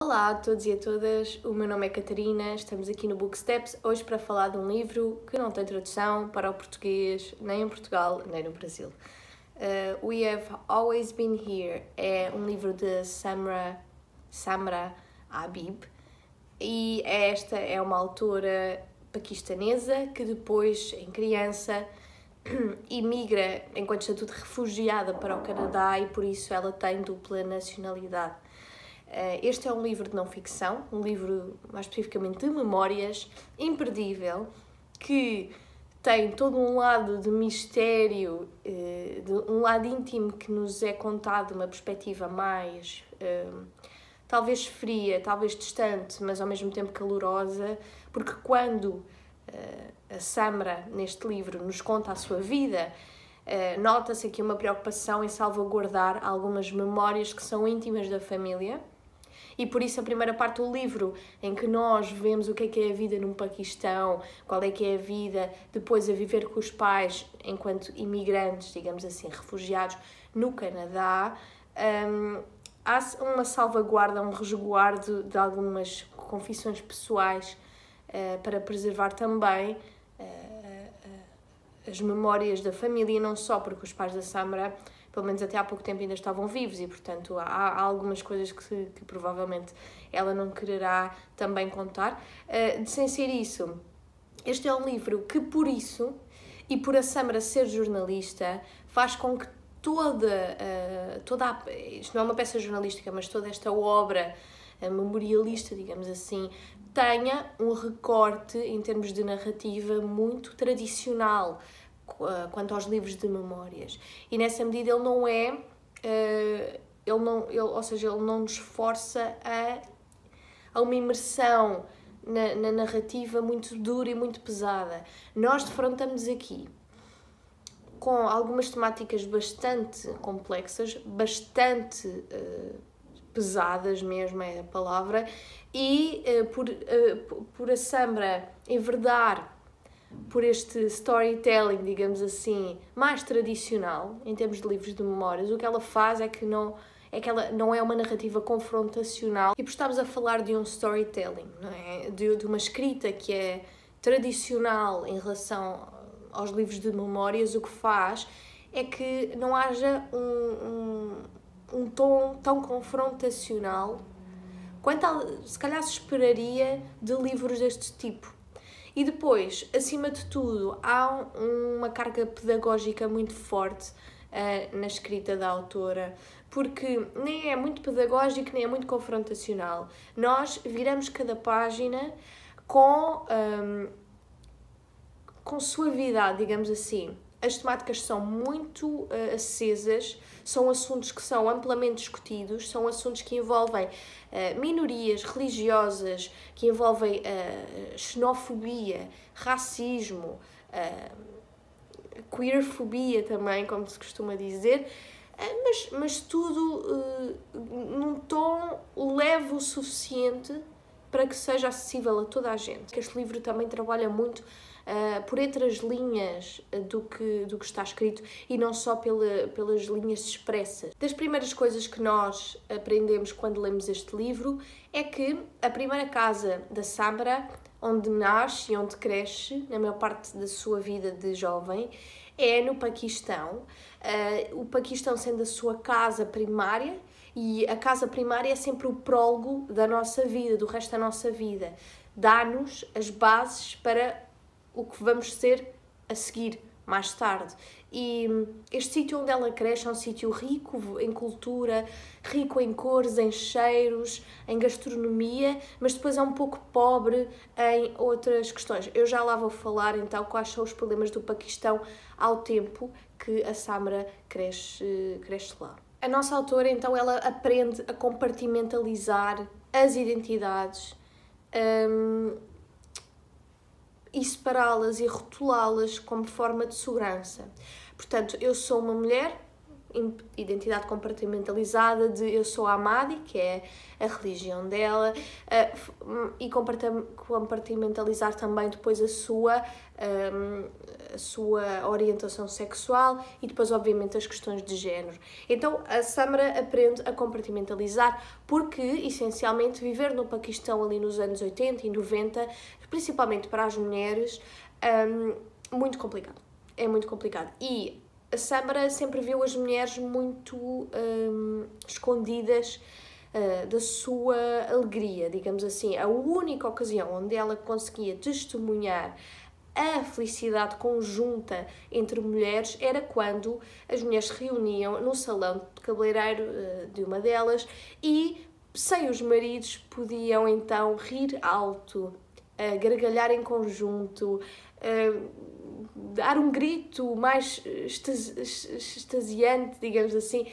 Olá a todos e a todas, o meu nome é Catarina, estamos aqui no Booksteps hoje para falar de um livro que não tem tradução para o português, nem em Portugal, nem no Brasil. We Have Always Been Here é um livro de Samra Habib e esta é uma autora paquistanesa que depois, em criança, imigra enquanto estatuto de refugiada para o Canadá e por isso ela tem dupla nacionalidade. Este é um livro de não-ficção, um livro mais especificamente de memórias, imperdível, que tem todo um lado de mistério, um lado íntimo que nos é contado de uma perspectiva mais, talvez fria, talvez distante, mas ao mesmo tempo calorosa, porque quando a Samra, neste livro, nos conta a sua vida, nota-se aqui uma preocupação em salvaguardar algumas memórias que são íntimas da família. E por isso a primeira parte do livro, em que nós vemos o que é a vida no Paquistão, qual é que é a vida depois a viver com os pais enquanto imigrantes, digamos assim, refugiados no Canadá, há uma salvaguarda, um resguardo de algumas confissões pessoais para preservar também as memórias da família, não só porque os pais da Samra, pelo menos até há pouco tempo, ainda estavam vivos e, portanto, há algumas coisas que provavelmente ela não quererá também contar. Sem ser isso, este é um livro que, por isso, e por a Samra ser jornalista, faz com que isto não é uma peça jornalística, mas toda esta obra memorialista, digamos assim, tenha um recorte, em termos de narrativa, muito tradicional, quanto aos livros de memórias. E nessa medida ele não é, ou seja, ele não nos força a uma imersão na narrativa muito dura e muito pesada. Nós defrontamos aqui com algumas temáticas bastante complexas, bastante pesadas mesmo é a palavra, e por a Samra enverdar por este storytelling, digamos assim, mais tradicional, em termos de livros de memórias, o que ela faz é que ela não é uma narrativa confrontacional. E por estarmos a falar de um storytelling, não é? De uma escrita que é tradicional em relação aos livros de memórias, o que faz é que não haja um tom tão confrontacional quanto se calhar se esperaria de livros deste tipo. E depois, acima de tudo, há uma carga pedagógica muito forte na escrita da autora, porque nem é muito pedagógico, nem é muito confrontacional. Nós viramos cada página com suavidade, digamos assim. As temáticas são muito acesas, são assuntos que são amplamente discutidos, são assuntos que envolvem minorias religiosas, que envolvem xenofobia, racismo, queerfobia também, como se costuma dizer, mas tudo num tom leve o suficiente para que seja acessível a toda a gente. Este livro também trabalha muito por entre as linhas do que está escrito e não só pelas linhas expressas. Das primeiras coisas que nós aprendemos quando lemos este livro é que a primeira casa da Samra, onde nasce e onde cresce, na maior parte da sua vida de jovem, é no Paquistão. O Paquistão sendo a sua casa primária, e a casa primária é sempre o prólogo da nossa vida, do resto da nossa vida. Dá-nos as bases para o que vamos ser a seguir, mais tarde. E este sítio onde ela cresce é um sítio rico em cultura, rico em cores, em cheiros, em gastronomia, mas depois é um pouco pobre em outras questões. Eu já lá vou falar então quais são os problemas do Paquistão ao tempo que a Samra cresce lá. A nossa autora então ela aprende a compartimentalizar as identidades, e separá-las e rotulá-las como forma de segurança. Portanto, eu sou uma mulher identidade compartimentalizada de eu sou a Ahmadi, que é a religião dela, e compartimentalizar também depois a sua orientação sexual e depois obviamente as questões de género. Então a Samra aprende a compartimentalizar porque essencialmente viver no Paquistão ali nos anos 80 e 90, principalmente para as mulheres, muito complicado. É muito complicado. E a Samra sempre viu as mulheres muito escondidas da sua alegria, digamos assim. A única ocasião onde ela conseguia testemunhar a felicidade conjunta entre mulheres era quando as mulheres se reuniam no salão de cabeleireiro de uma delas e, sem os maridos, podiam então rir alto, gargalhar em conjunto, dar um grito mais extasiante, digamos assim,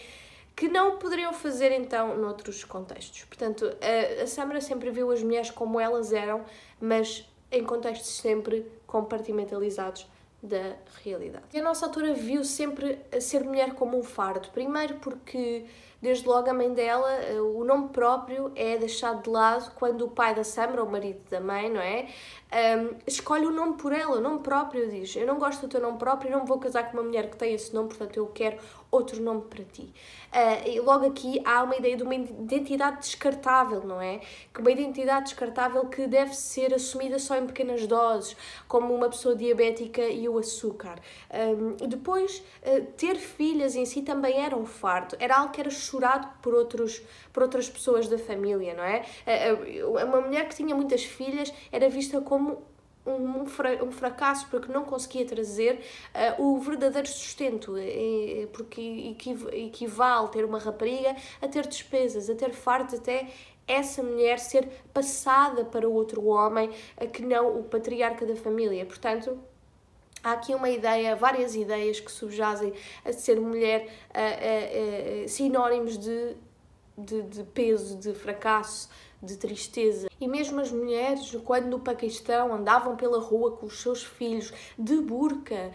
que não poderiam fazer então noutros contextos. Portanto, a Samra sempre viu as mulheres como elas eram, mas em contextos sempre compartimentalizados da realidade. E a nossa autora viu sempre a ser mulher como um fardo. Primeiro porque, desde logo, a mãe dela, o nome próprio é deixado de lado quando o pai da Samra, o marido da mãe, não é? Escolhe o nome por ela, o nome próprio, diz: eu não gosto do teu nome próprio, não me vou casar com uma mulher que tem esse nome, portanto eu quero outro nome para ti. E logo aqui há uma ideia de uma identidade descartável, não é? Que uma identidade descartável que deve ser assumida só em pequenas doses, como uma pessoa diabética e o açúcar. Depois, ter filhas em si também era um fardo, era algo que era chorado por outras pessoas da família, não é? Uma mulher que tinha muitas filhas era vista como um fracasso porque não conseguia trazer o verdadeiro sustento, porque equivale ter uma rapariga a ter despesas, a ter fardos, até essa mulher ser passada para o outro homem, que não o patriarca da família. Portanto, há aqui uma ideia, várias ideias que subjazem a ser mulher, sinónimos de peso, de fracasso, de tristeza. E mesmo as mulheres, quando no Paquistão andavam pela rua com os seus filhos de burca,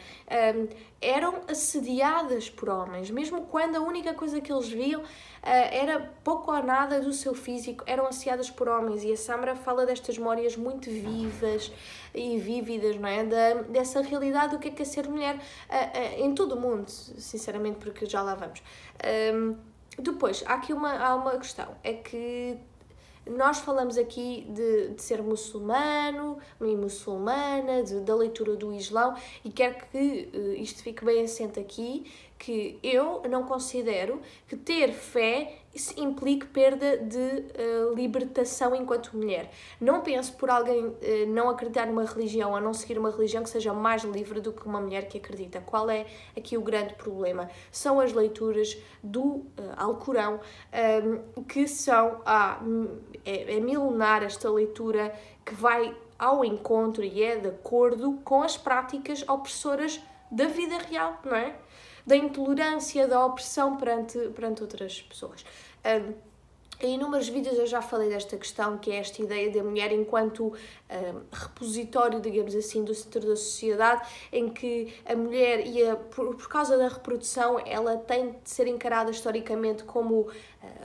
eram assediadas por homens, mesmo quando a única coisa que eles viam era pouco ou nada do seu físico, eram assediadas por homens. E a Samra fala destas memórias muito vivas e vívidas, não é? Dessa realidade do que é ser mulher em todo o mundo, sinceramente, porque já lá vamos. Depois, há uma questão, é que nós falamos aqui de ser muçulmano e muçulmana, da leitura do Islão, e quero que isto fique bem assente aqui, que eu não considero que ter fé implique perda de libertação enquanto mulher. Não penso por alguém não acreditar numa religião ou não seguir uma religião que seja mais livre do que uma mulher que acredita. Qual é aqui o grande problema? São as leituras do Alcorão, que são... É milenar esta leitura que vai ao encontro e é de acordo com as práticas opressoras da vida real, não é? Da intolerância, da opressão perante outras pessoas. Em inúmeros vídeos eu já falei desta questão, que é esta ideia da mulher enquanto repositório, digamos assim, do centro da sociedade, em que a mulher, por causa da reprodução, ela tem de ser encarada historicamente como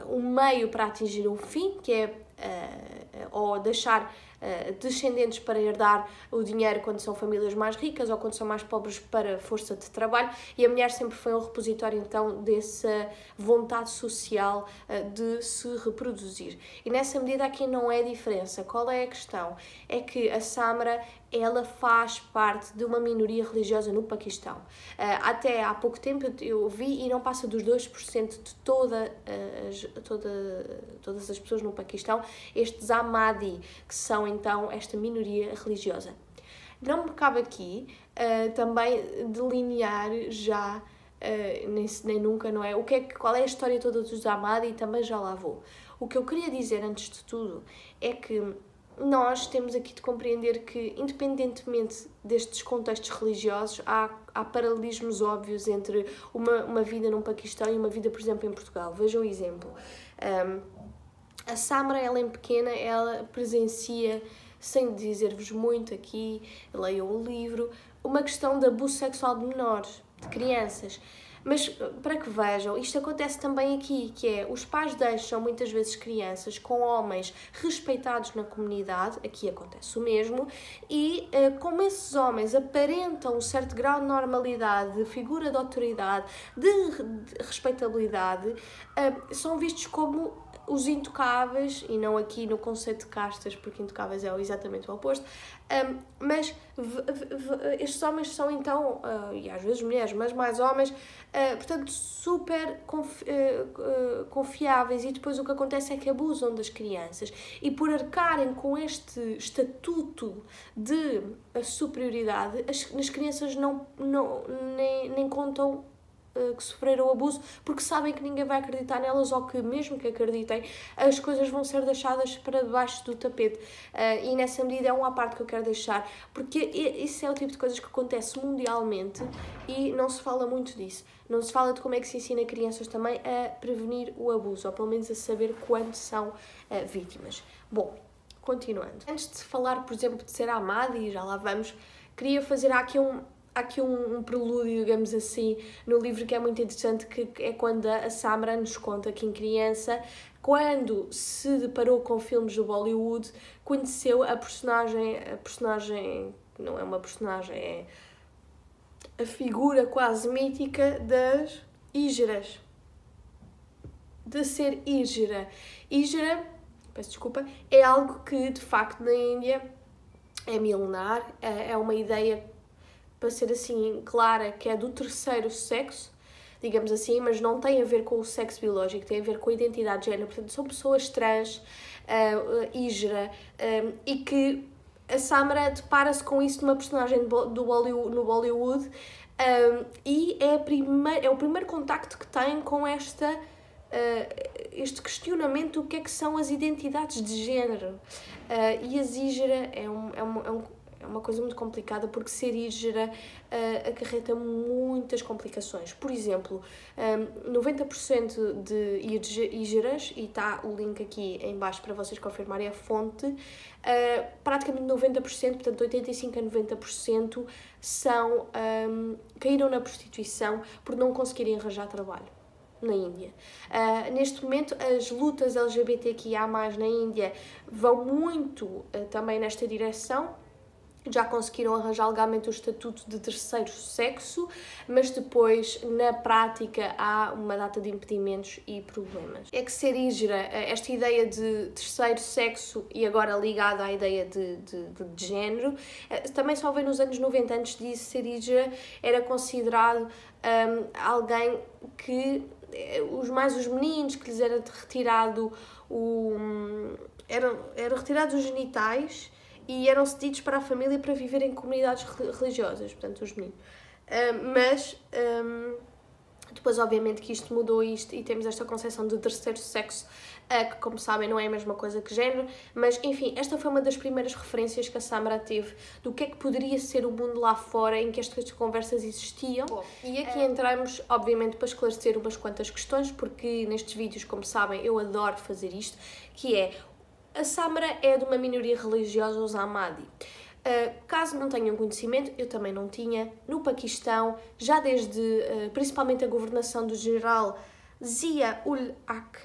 um meio para atingir um fim, que é ou deixar descendentes para herdar o dinheiro quando são famílias mais ricas ou quando são mais pobres para força de trabalho, e a mulher sempre foi um repositório então dessa vontade social de se reproduzir. E nessa medida aqui não é diferença. Qual é a questão? É que a Samra, ela faz parte de uma minoria religiosa no Paquistão. Até há pouco tempo eu vi, e não passa dos 2% de todas as pessoas no Paquistão, estes Ahmadi, que são então esta minoria religiosa. Não me cabe aqui também delinear já, nem nunca, não é? Qual é a história toda dos Ahmadi, e também já lá vou. O que eu queria dizer antes de tudo é que nós temos aqui de compreender que, independentemente destes contextos religiosos, há paralelismos óbvios entre uma vida num Paquistão e uma vida, por exemplo, em Portugal. Vejam o exemplo. A Samra, ela em pequena, ela presencia, sem dizer-vos muito aqui, leiam o livro, uma questão de abuso sexual de menores, de crianças. Mas para que vejam, isto acontece também aqui, que é, os pais deixam muitas vezes crianças com homens respeitados na comunidade, aqui acontece o mesmo, e como esses homens aparentam um certo grau de normalidade, de figura de autoridade, de respeitabilidade, são vistos como os intocáveis, e não aqui no conceito de castas, porque intocáveis é exatamente o oposto, mas estes homens são então, e às vezes mulheres, mas mais homens, portanto super confiáveis, e depois o que acontece é que abusam das crianças, e por arcarem com este estatuto de superioridade, as crianças nem contam que sofreram abuso, porque sabem que ninguém vai acreditar nelas, ou que mesmo que acreditem, as coisas vão ser deixadas para debaixo do tapete. E nessa medida é uma parte que eu quero deixar, porque isso é o tipo de coisas que acontece mundialmente e não se fala muito disso. Não se fala de como é que se ensina crianças também a prevenir o abuso, ou pelo menos a saber quando são vítimas. Bom, continuando. Antes de falar, por exemplo, de ser amada, e já lá vamos, queria fazer aqui um prelúdio, digamos assim, no livro que é muito interessante, que é quando a Samra nos conta que em criança, quando se deparou com filmes do Bollywood, conheceu a personagem, não é uma personagem, é a figura quase mítica das Hígeras. De ser Hígera. Hígera, peço desculpa, é algo que de facto na Índia é milenar, é uma ideia, para ser assim clara, que é do terceiro sexo, digamos assim, mas não tem a ver com o sexo biológico, tem a ver com a identidade de género. Portanto, são pessoas trans, hígera, e que a Samra depara-se com isso numa personagem no Bollywood, e é o primeiro contacto que tem com este questionamento do que é que são as identidades de género. E a hígera é uma coisa muito complicada, porque ser hígera acarreta muitas complicações. Por exemplo, 90% de hígeras, e está o link aqui em baixo para vocês confirmarem a fonte, praticamente 90%, portanto 85% a 90% caíram na prostituição por não conseguirem arranjar trabalho na Índia. Neste momento, as lutas LGBTQIA+, na Índia vão muito também nesta direção. Já conseguiram arranjar legalmente o estatuto de terceiro sexo, mas depois, na prática, há uma data de impedimentos e problemas. É que ser hígera, esta ideia de terceiro sexo, e agora ligada à ideia de género, também só veio nos anos 90. Antes disso, ser hígera era considerado alguém que, os meninos, que lhes era retirado eram retirados os genitais, e eram cedidos para a família para viver em comunidades religiosas, portanto, os meninos. Mas depois, obviamente, que isto mudou e temos esta concepção de terceiro sexo, que, como sabem, não é a mesma coisa que género, mas, enfim, esta foi uma das primeiras referências que a Samra teve do que é que poderia ser o mundo lá fora em que estas conversas existiam. Bom, e aqui entramos, obviamente, para esclarecer umas quantas questões, porque nestes vídeos, como sabem, eu adoro fazer isto, que é: a Samra é de uma minoria religiosa, os Ahmadi. Caso não tenham conhecimento, eu também não tinha, no Paquistão, já desde principalmente a governação do general Zia-ul-Haq,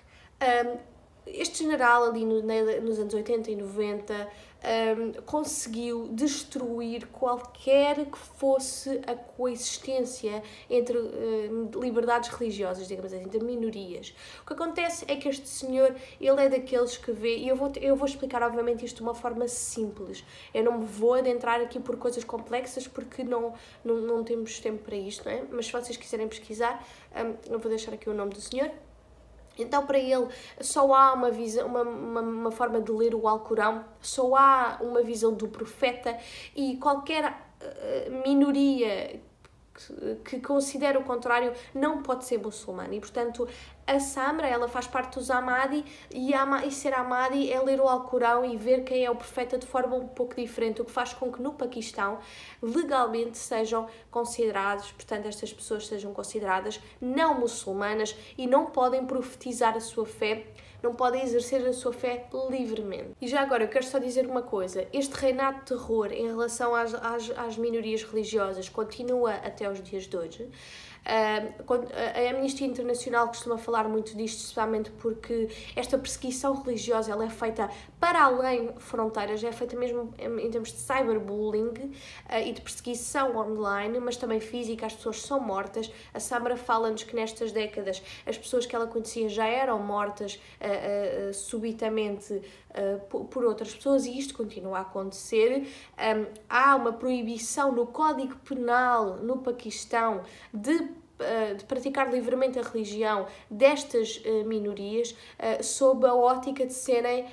este general ali nos anos 80 e 90 conseguiu destruir qualquer que fosse a coexistência entre liberdades religiosas, digamos assim, entre minorias. O que acontece é que este senhor, ele é daqueles que vê, e eu vou explicar obviamente isto de uma forma simples, eu não me vou adentrar aqui por coisas complexas, porque não temos tempo para isto, não é? Mas se vocês quiserem pesquisar, eu vou deixar aqui o nome do senhor. Então, para ele, só há uma visão, uma forma de ler o Alcorão, só há uma visão do profeta, e qualquer minoria que considera o contrário não pode ser muçulmana. E, portanto, a Samra, ela faz parte dos Ahmadi, e ser Ahmadi é ler o Alcorão e ver quem é o profeta de forma um pouco diferente, o que faz com que no Paquistão legalmente sejam considerados, portanto, estas pessoas sejam consideradas não muçulmanas e não podem profetizar a sua fé, não podem exercer a sua fé livremente. E já agora eu quero só dizer uma coisa: este reinado de terror em relação às minorias religiosas continua até os dias de hoje. A Amnistia Internacional costuma falar muito disto, especialmente porque esta perseguição religiosa ela é feita para além fronteiras, é feita mesmo em termos de cyberbullying e de perseguição online, mas também física, as pessoas são mortas. A Samra fala-nos que nestas décadas as pessoas que ela conhecia já eram mortas subitamente por outras pessoas e isto continua a acontecer. Há uma proibição no Código Penal no Paquistão de praticar livremente a religião destas minorias sob a ótica de serem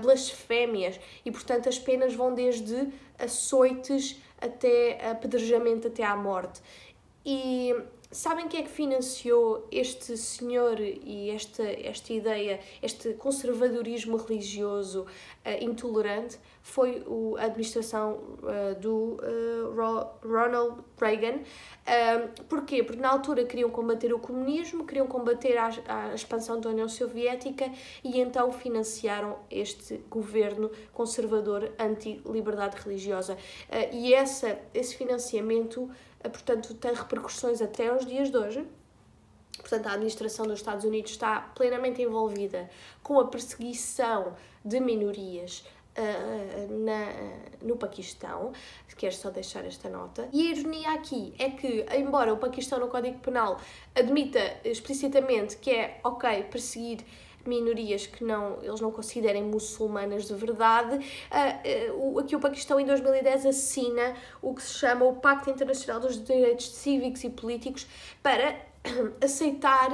blasfémias e, portanto, as penas vão desde açoites até apedrejamento até à morte. E sabem quem é que financiou este senhor e esta ideia, este conservadorismo religioso intolerante? Foi a administração do Ronald Reagan. Porquê? Porque na altura queriam combater o comunismo, queriam combater a expansão da União Soviética e então financiaram este governo conservador anti-liberdade religiosa. E esse financiamento, portanto, tem repercussões até aos dias de hoje. Portanto, a administração dos Estados Unidos está plenamente envolvida com a perseguição de minorias no Paquistão. Quero só deixar esta nota. E a ironia aqui é que, embora o Paquistão no Código Penal admita explicitamente que é ok perseguir minorias que eles não considerem muçulmanas de verdade, aqui o Paquistão em 2010 assina o que se chama o Pacto Internacional dos Direitos Cívicos e Políticos para aceitar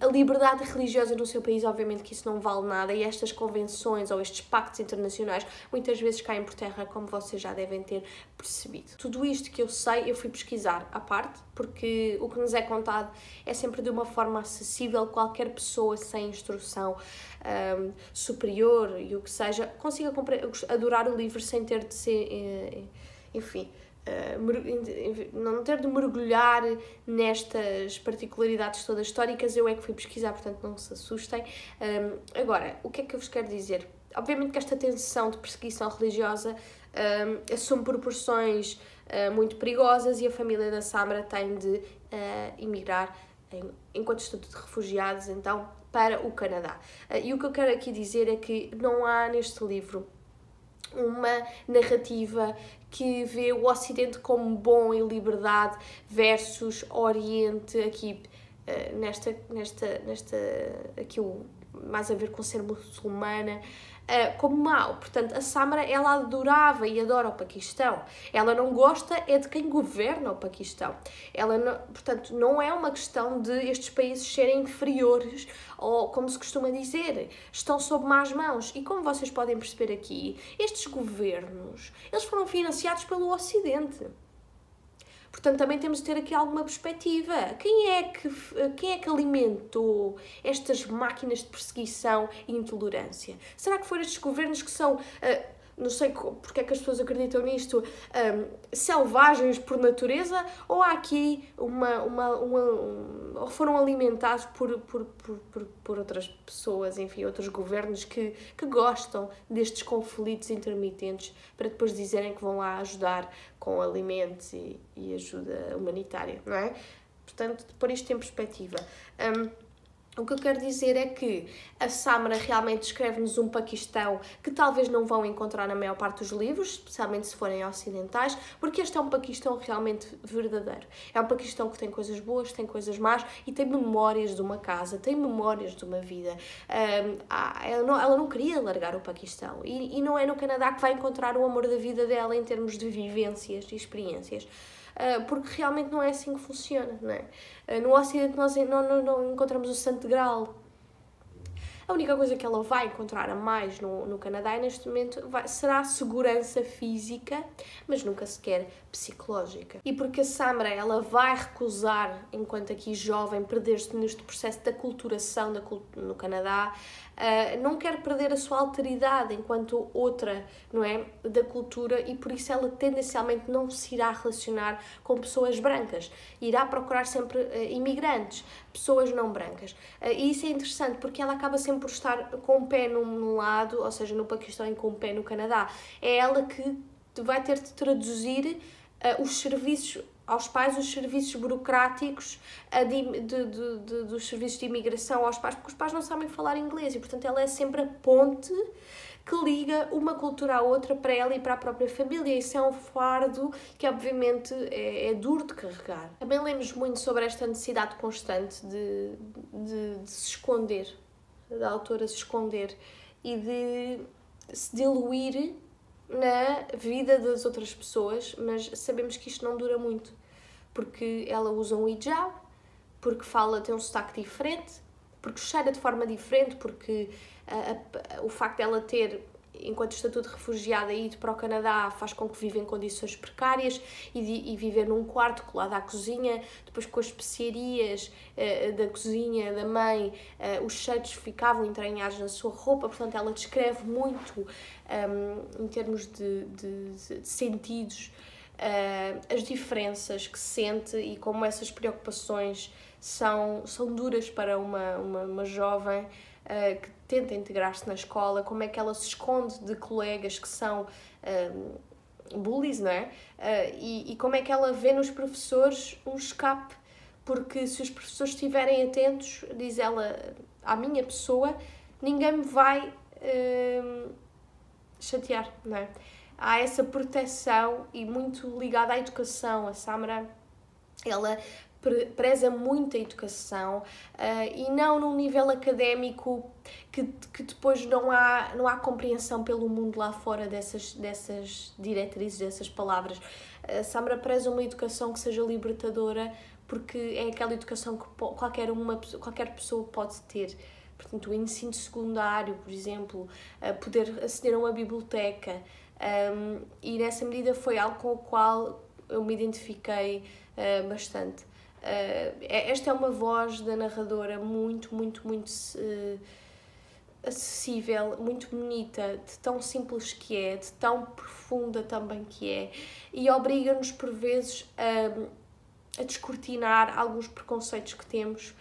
a liberdade religiosa no seu país. Obviamente que isso não vale nada e estas convenções ou estes pactos internacionais muitas vezes caem por terra, como vocês já devem ter percebido. Tudo isto que eu sei, eu fui pesquisar à parte, porque o que nos é contado é sempre de uma forma acessível, qualquer pessoa sem instrução superior e o que seja, consiga adorar o livro sem ter de ser, enfim, não ter de mergulhar nestas particularidades todas históricas. Eu é que fui pesquisar, portanto não se assustem. Agora, o que é que eu vos quero dizer? Obviamente que esta tensão de perseguição religiosa assume proporções muito perigosas e a família da Samra tem de emigrar enquanto estatuto de refugiados, então, para o Canadá. E o que eu quero aqui dizer é que não há neste livro uma narrativa que vê o Ocidente como bom e liberdade versus Oriente, aqui aqui mais a ver com ser muçulmana, como mau. Portanto, a Samra, ela adorava e adora o Paquistão. Ela não gosta é de quem governa o Paquistão. Portanto, não é uma questão de estes países serem inferiores ou, como se costuma dizer, estão sob más mãos. E como vocês podem perceber aqui, estes governos, eles foram financiados pelo Ocidente. Portanto, também temos de ter aqui alguma perspectiva. Quem é que alimentou estas máquinas de perseguição e intolerância? Será que foram estes governos que são, não sei porque é que as pessoas acreditam nisto, selvagens por natureza? Ou há aqui ou foram alimentados por outras pessoas, enfim, outros governos que gostam destes conflitos intermitentes para depois dizerem que vão lá ajudar com alimentos e ajuda humanitária, não é? Portanto, pôr isto em perspectiva. O que eu quero dizer é que a Samra realmente descreve-nos um Paquistão que talvez não vão encontrar na maior parte dos livros, especialmente se forem ocidentais, porque este é um Paquistão realmente verdadeiro. É um Paquistão que tem coisas boas, tem coisas más e tem memórias de uma casa, tem memórias de uma vida. Ela não queria largar o Paquistão e não é no Canadá que vai encontrar o amor da vida dela em termos de vivências e experiências. Porque realmente não é assim que funciona, não é? No Ocidente nós não encontramos o Santo Graal. A única coisa que ela vai encontrar a mais no Canadá neste momento será segurança física, mas nunca sequer psicológica. E porque a Samra ela vai recusar, enquanto aqui jovem, perder-se neste processo de aculturação no Canadá, não quer perder a sua alteridade enquanto outra, não é, da cultura, e por isso ela tendencialmente não se irá relacionar com pessoas brancas, irá procurar sempre imigrantes, pessoas não brancas. E isso é interessante porque ela acaba sempre por estar com o pé num lado, ou seja, no Paquistão, e com o pé no Canadá. É ela que vai ter de traduzir os serviços aos pais os serviços burocráticos dos serviços de imigração aos pais, porque os pais não sabem falar inglês e, portanto, ela é sempre a ponte que liga uma cultura à outra para ela e para a própria família. Isso é um fardo que, obviamente, é duro de carregar. Também lemos muito sobre esta necessidade constante de se esconder, da autora se esconder e de se diluir na vida das outras pessoas, mas sabemos que isto não dura muito, porque ela usa um hijab, porque tem um sotaque diferente, porque cheira de forma diferente, porque o facto dela ter, enquanto estatuto de refugiada, ido para o Canadá faz com que viva em condições precárias e viver num quarto colado à cozinha, depois com as especiarias da cozinha da mãe, os cheiros ficavam entranhados na sua roupa, portanto ela descreve muito em termos de sentidos as diferenças que sente e como essas preocupações são duras para uma jovem que tenta integrar-se na escola, como é que ela se esconde de colegas que são bullies, não é? E como é que ela vê nos professores um escape, porque se os professores estiverem atentos, diz ela, à minha pessoa, ninguém me vai chatear, não é? Há essa proteção e muito ligada à educação. A Samra, ela preza muito a educação e não num nível académico que depois não há compreensão pelo mundo lá fora dessas diretrizes, dessas palavras. A Samra preza uma educação que seja libertadora, porque é aquela educação que qualquer pessoa pode ter. Portanto, o ensino secundário, por exemplo, poder aceder a uma biblioteca, e nessa medida foi algo com o qual eu me identifiquei bastante. Esta é uma voz da narradora muito acessível, muito bonita, de tão simples que é, de tão profunda também que é, e obriga-nos por vezes a descortinar alguns preconceitos que temos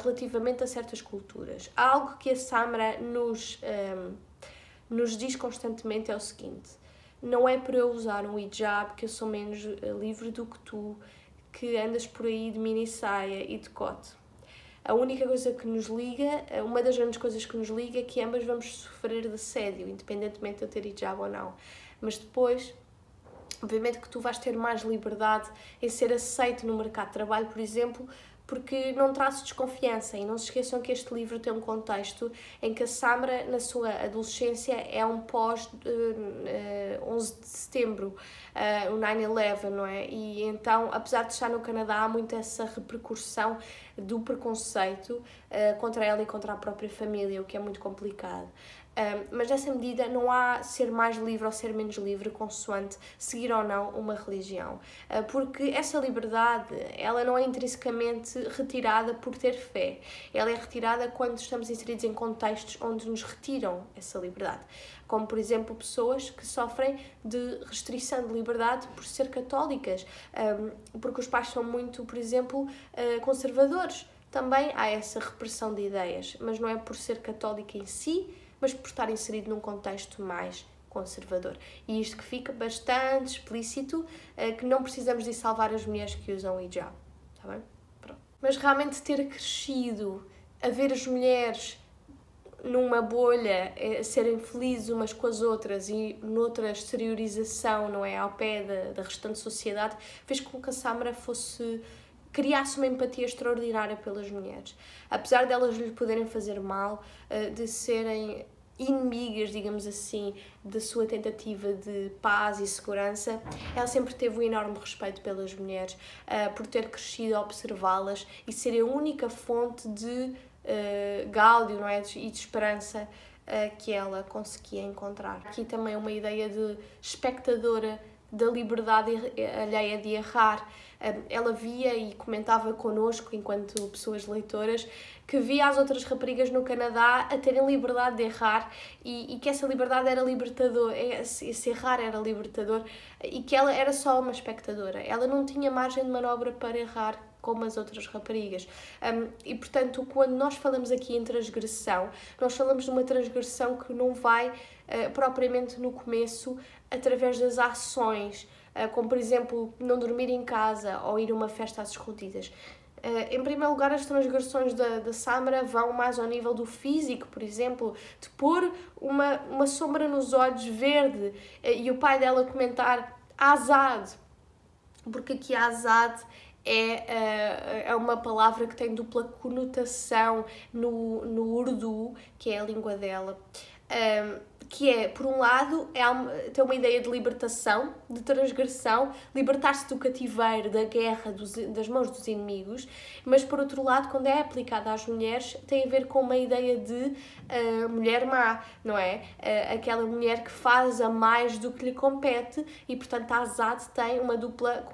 relativamente a certas culturas. Algo que a Samra nos diz constantemente é o seguinte: não é por eu usar um hijab que eu sou menos livre do que tu, que andas por aí de mini saia e de cote. A única coisa que nos liga, uma das grandes coisas que nos liga, é que ambas vamos sofrer de assédio, independentemente de eu ter hijab ou não. Mas depois, obviamente que tu vais ter mais liberdade em ser aceito no mercado de trabalho, por exemplo, porque não traz desconfiança. E não se esqueçam que este livro tem um contexto em que a Samra, na sua adolescência, é um pós 11 de setembro, o 9/11, não é? E então, apesar de estar no Canadá, há muito essa repercussão do preconceito contra ela e contra a própria família, o que é muito complicado. Mas nessa medida não há ser mais livre ou ser menos livre consoante seguir ou não uma religião, porque essa liberdade, ela não é intrinsecamente retirada por ter fé, ela é retirada quando estamos inseridos em contextos onde nos retiram essa liberdade, como por exemplo pessoas que sofrem de restrição de liberdade por ser católicas, porque os pais são muito, por exemplo, conservadores. Também há essa repressão de ideias, mas não é por ser católica em si, mas por estar inserido num contexto mais conservador. E isto que fica bastante explícito, que não precisamos de salvar as mulheres que usam hijab, está bem? Pronto. Mas realmente ter crescido a ver as mulheres numa bolha, serem felizes umas com as outras e noutra exteriorização, não é, ao pé da restante sociedade, fez com que a Samra criasse uma empatia extraordinária pelas mulheres. Apesar delas lhe poderem fazer mal, de serem inimigas, digamos assim, da sua tentativa de paz e segurança, ela sempre teve um enorme respeito pelas mulheres, por ter crescido a observá-las e ser a única fonte de gáudio, não é? E de esperança que ela conseguia encontrar. Aqui também uma ideia de espectadora da liberdade alheia de errar. Ela via e comentava connosco, enquanto pessoas leitoras, que via as outras raparigas no Canadá a terem liberdade de errar e que essa liberdade era libertadora, esse errar era libertador, e que ela era só uma espectadora. Ela não tinha margem de manobra para errar como as outras raparigas. E, portanto, quando nós falamos aqui em transgressão, nós falamos de uma transgressão que não vai propriamente no começo através das ações como por exemplo não dormir em casa ou ir a uma festa às escondidas. Em primeiro lugar, as transgressões da Samra vão mais ao nível do físico, por exemplo, de pôr uma sombra nos olhos verde e o pai dela comentar Azad, porque aqui Azad é uma palavra que tem dupla conotação no Urdu, que é a língua dela. Que é, por um lado, tem uma ideia de libertação, de transgressão, libertar-se do cativeiro, da guerra, das mãos dos inimigos, mas, por outro lado, quando é aplicada às mulheres, tem a ver com uma ideia de mulher má, não é? Aquela mulher que faz a mais do que lhe compete e, portanto, a Azad tem uma dupla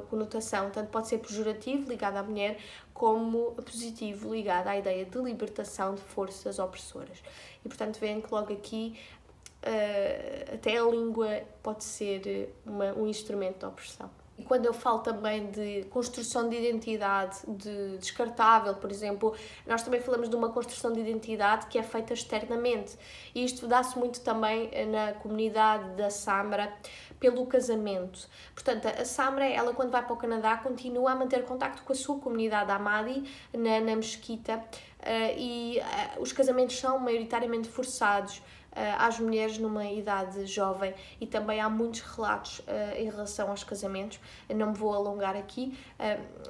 conotação, tanto pode ser pejorativo, ligado à mulher, como positivo, ligado à ideia de libertação de forças opressoras. E, portanto, veem que logo aqui até a língua pode ser um instrumento de opressão. E quando eu falo também de construção de identidade descartável, por exemplo, nós também falamos de uma construção de identidade que é feita externamente. E isto dá-se muito também na comunidade da Samra pelo casamento. Portanto, a Samra, ela quando vai para o Canadá, continua a manter contacto com a sua comunidade Ahmadi na mesquita e os casamentos são maioritariamente forçados às mulheres numa idade jovem e também há muitos relatos em relação aos casamentos. Eu não me vou alongar aqui,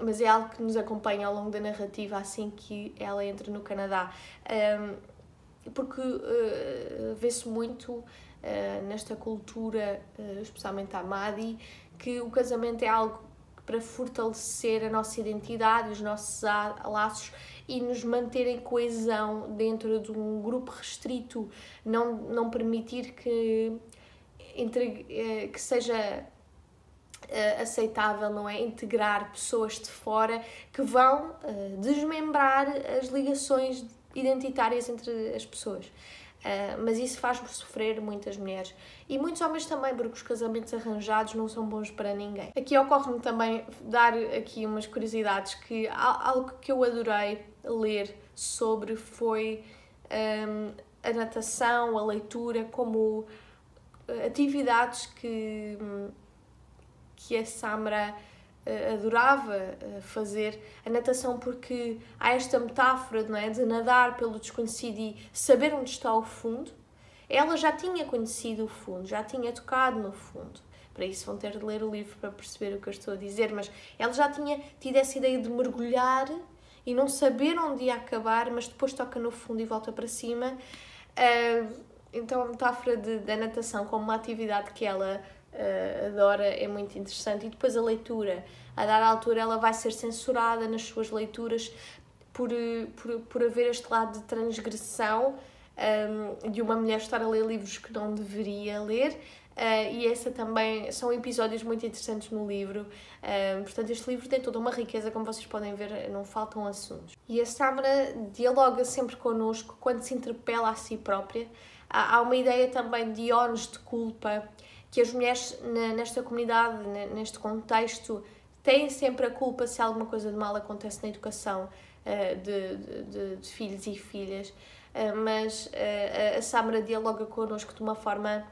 mas é algo que nos acompanha ao longo da narrativa assim que ela entra no Canadá, porque vê-se muito nesta cultura, especialmente Ahmadi, que o casamento é algo para fortalecer a nossa identidade, os nossos laços e nos manter em coesão dentro de um grupo restrito, não permitir que seja aceitável, não é? Integrar pessoas de fora que vão desmembrar as ligações identitárias entre as pessoas. Mas isso faz-me sofrer muitas mulheres e muitos homens também, porque os casamentos arranjados não são bons para ninguém. Aqui ocorre-me também dar aqui umas curiosidades que algo que eu adorei ler sobre foi a natação, a leitura, como atividades que a Samra adorava fazer. A natação, porque há esta metáfora, não é, de nadar pelo desconhecido e saber onde está o fundo. Ela já tinha conhecido o fundo, já tinha tocado no fundo. Para isso vão ter de ler o livro para perceber o que eu estou a dizer, mas ela já tinha tido essa ideia de mergulhar e não saber onde ia acabar, mas depois toca no fundo e volta para cima. Então a metáfora da natação como uma atividade que ela adora é muito interessante. E depois a leitura, a dada altura ela vai ser censurada nas suas leituras por haver este lado de transgressão, de uma mulher estar a ler livros que não deveria ler, e essa também são episódios muito interessantes no livro. Portanto, este livro tem toda uma riqueza, como vocês podem ver, não faltam assuntos. E a Samra dialoga sempre connosco quando se interpela a si própria. Há uma ideia também de ónus de culpa, que as mulheres nesta comunidade, neste contexto, têm sempre a culpa se alguma coisa de mal acontece na educação de filhos e filhas, mas a Samra dialoga connosco de uma forma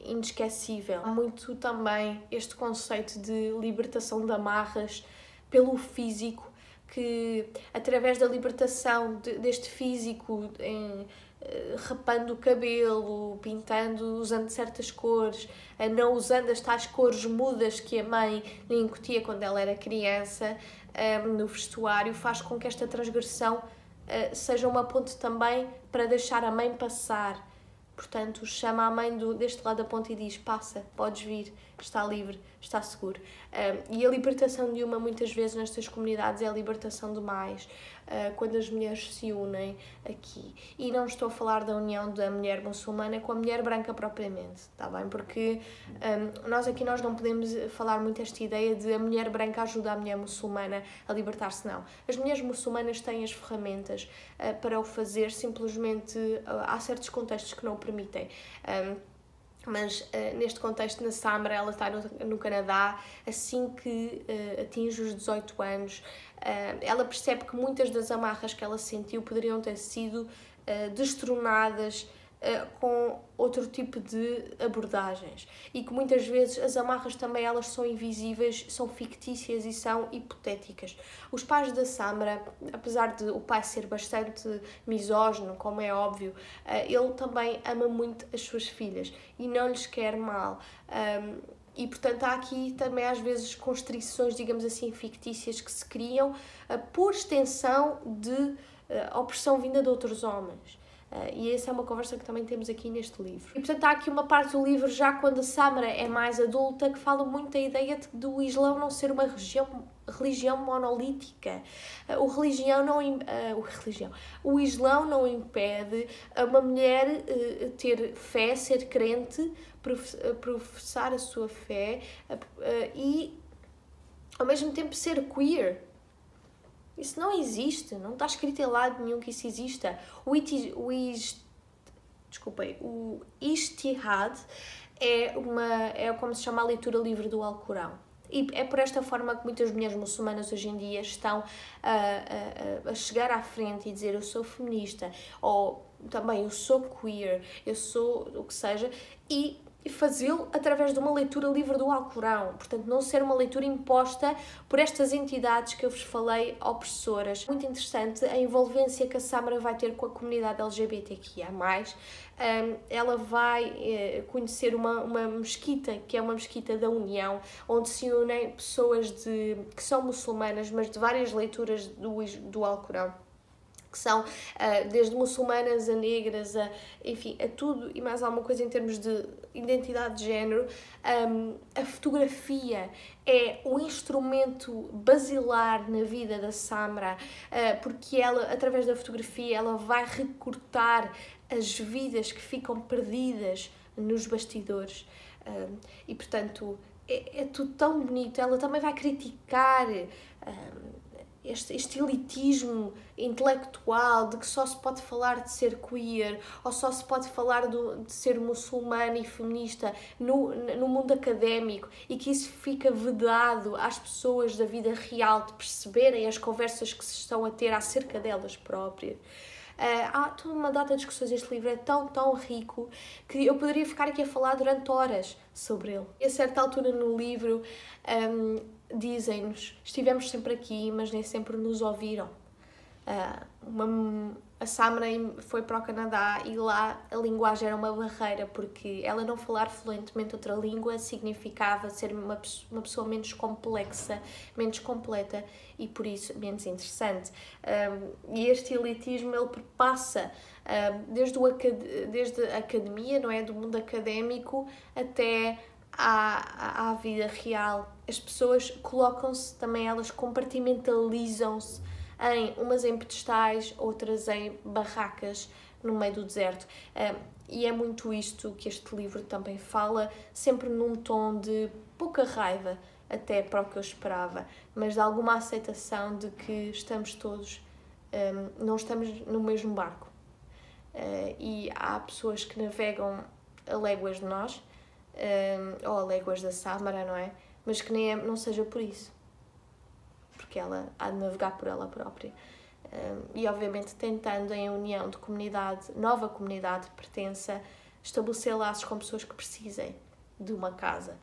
inesquecível. Há muito também este conceito de libertação de amarras pelo físico, que através da libertação deste físico, rapando o cabelo, pintando, usando certas cores, não usando as tais cores mudas que a mãe lhe incutia quando ela era criança, no vestuário, faz com que esta transgressão seja uma ponte também para deixar a mãe passar. Portanto, chama a mãe deste lado da ponte e diz: passa, podes vir, está livre, está seguro. E a libertação de uma, muitas vezes, nestas comunidades é a libertação de mais, quando as mulheres se unem aqui. E não estou a falar da união da mulher muçulmana com a mulher branca propriamente, está bem? Porque nós não podemos falar muito esta ideia de a mulher branca ajuda a mulher muçulmana a libertar-se, não. As mulheres muçulmanas têm as ferramentas para o fazer, simplesmente há certos contextos que não o permitem. Mas neste contexto, na Samra, ela está no Canadá, assim que atinge os 18 anos, ela percebe que muitas das amarras que ela sentiu poderiam ter sido destronadas com outro tipo de abordagens e que muitas vezes as amarras também elas são invisíveis, são fictícias e são hipotéticas. Os pais da Samra, apesar de o pai ser bastante misógino, como é óbvio, ele também ama muito as suas filhas e não lhes quer mal. E, portanto, há aqui também, às vezes, constrições, digamos assim, fictícias que se criam por extensão de opressão vinda de outros homens. E essa é uma conversa que também temos aqui neste livro. E, portanto, há aqui uma parte do livro, já quando a Samra é mais adulta, que fala muito da ideia do Islão não ser uma religião monolítica. O Islão não impede uma mulher ter fé, ser crente, professar a sua fé e, ao mesmo tempo, ser queer. Isso não existe, não está escrito em lado nenhum que isso exista. O ijtihad é como se chama a leitura livre do Alcorão. E é por esta forma que muitas mulheres muçulmanas hoje em dia estão a chegar à frente e dizer eu sou feminista, ou também eu sou queer, eu sou o que seja, e fazê-lo através de uma leitura livre do Alcorão. Portanto, não ser uma leitura imposta por estas entidades que eu vos falei, opressoras. Muito interessante a envolvência que a Samra vai ter com a comunidade LGBTQIA+. Ela vai conhecer uma mesquita, que é uma mesquita da União, onde se unem pessoas que são muçulmanas, mas de várias leituras do Alcorão, que são desde muçulmanas a negras, enfim, a tudo e mais alguma coisa em termos de identidade de género. A fotografia é um instrumento basilar na vida da Samra, porque ela, através da fotografia, ela vai recortar as vidas que ficam perdidas nos bastidores. E, portanto, é tudo tão bonito. Ela também vai criticar este elitismo intelectual de que só se pode falar de ser queer ou só se pode falar de ser muçulmana e feminista no mundo académico, e que isso fica vedado às pessoas da vida real de perceberem as conversas que se estão a ter acerca delas próprias. Há toda uma data de discussões. Este livro é tão rico que eu poderia ficar aqui a falar durante horas sobre ele. E a certa altura no livro dizem-nos: estivemos sempre aqui, mas nem sempre nos ouviram. A Samra foi para o Canadá e lá a linguagem era uma barreira, porque ela não falar fluentemente outra língua significava ser uma pessoa menos complexa, menos completa e por isso menos interessante. E este elitismo ele perpassa desde a academia, não é, do mundo académico até à vida real. As pessoas colocam-se também, elas compartimentalizam-se umas em pedestais, outras em barracas no meio do deserto. E é muito isto que este livro também fala, sempre num tom de pouca raiva, até para o que eu esperava, mas de alguma aceitação de que estamos todos, não estamos no mesmo barco. E há pessoas que navegam a léguas de nós, ou a léguas da Samra, não é? Mas que não seja por isso, porque ela há de navegar por ela própria. E obviamente tentando em união de comunidade, nova comunidade de pertença, estabelecer laços com pessoas que precisem de uma casa.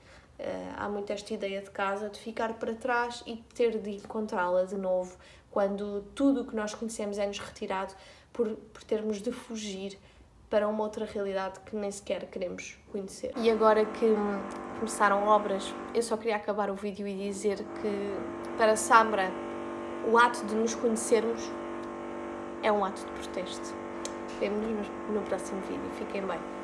Há muito esta ideia de casa, de ficar para trás e ter de encontrá-la de novo, quando tudo o que nós conhecemos é-nos retirado por termos de fugir para uma outra realidade que nem sequer queremos conhecer. E agora que começaram obras, eu só queria acabar o vídeo e dizer que, para Samra, o ato de nos conhecermos é um ato de protesto. Vemo-nos no próximo vídeo. Fiquem bem.